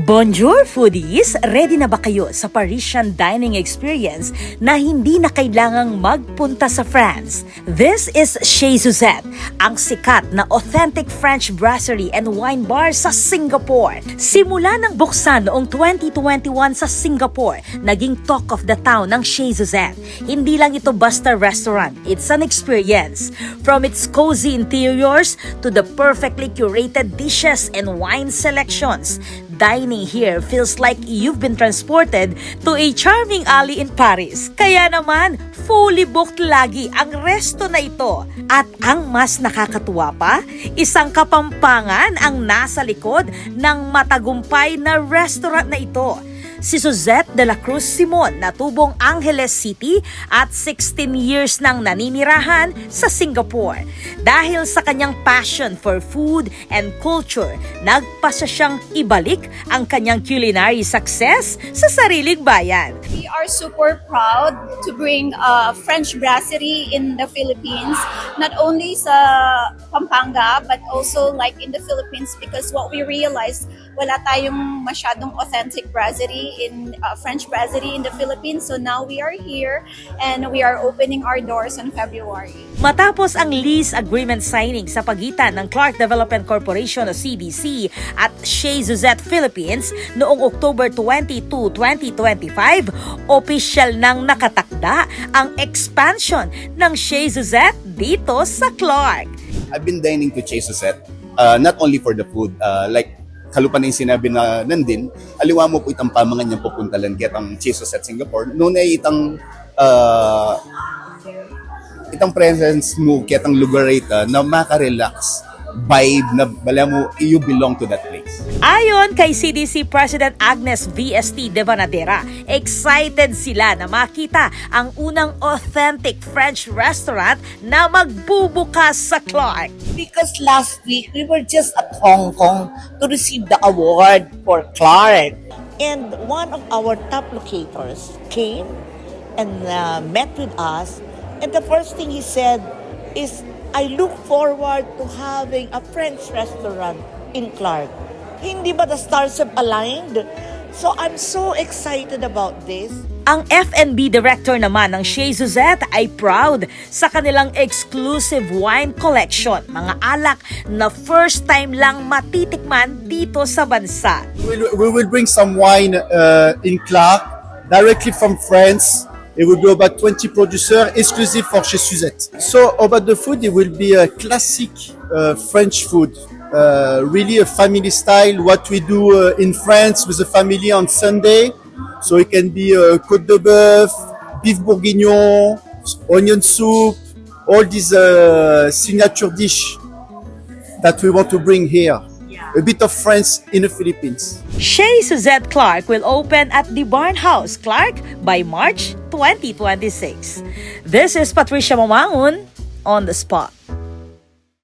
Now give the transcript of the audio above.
Bonjour foodies! Ready na ba kayo sa Parisian dining experience na hindi na kailangang magpunta sa France? This is Chez Suzette, ang sikat na authentic French brasserie and wine bar sa Singapore. Simula ng buksan noong 2021 sa Singapore, naging talk of the town ng Chez Suzette. Hindi lang ito basta restaurant, it's an experience. From its cozy interiors to the perfectly curated dishes and wine selections, dining here feels like you've been transported to a charming alley in Paris. Kaya naman, fully booked lagi ang resto na ito. At ang mas nakakatuwa pa, isang kapampangan ang nasa likod ng matagumpay na restaurant na ito. Si Suzette de la Cruz Simon natubong Angeles City at 16 years nang naninirahan sa Singapore. Dahil sa kanyang passion for food and culture, nagpasya siyang ibalik ang kanyang culinary success sa sariling bayan. We are super proud to bring a French brasserie in the Philippines, not only sa Pampanga but also like in the Philippines, because what we realized, wala tayong masyadong authentic brasserie in French brasserie in the Philippines. So now we are here and we are opening our doors in February. Matapos ang lease agreement signing sa pagitan ng Clark Development Corporation o CDC at Chez Suzette Philippines noong October 22, 2025, opisyal nang nakatakda ang expansion ng Chez Suzette dito sa Clark. I've been dining to Chez Suzette, not only for the food, like kalupan na yung sinabi na nandin, aliwa mo po itang pamangan niyang pupuntalan kaya ang Chez Suzette Singapore, noon ay itang presence mo kaya ang lugar ito na maka-relax vibe na bala mo, you belong to that place. Ayon kay CDC President Agnes VST de Vanadera, excited sila na makita ang unang authentic French restaurant na magbubukas sa Clark. Because last week we were just at Hong Kong to receive the award for Clark. And one of our top locators came and met with us. And the first thing he said is, I look forward to having a French restaurant in Clark. Hindi ba the stars have aligned? So I'm so excited about this. Ang F&B director naman ng Chez Suzette ay proud sa kanilang exclusive wine collection, mga alak na first time lang matitikman dito sa bansa. We will bring some wine in Clark, directly from France. It will be about 20 producers, exclusive for Chez Suzette. So about the food, it will be a classic French food, really a family style, what we do in France with the family on Sunday. So it can be côte de bœuf, beef bourguignon, onion soup, all these signature dish that we want to bring here. A bit of France in the Philippines. Chez Suzette Clark will open at the Barn House, Clark, by March 2026. This is Patricia Mamangun on the spot.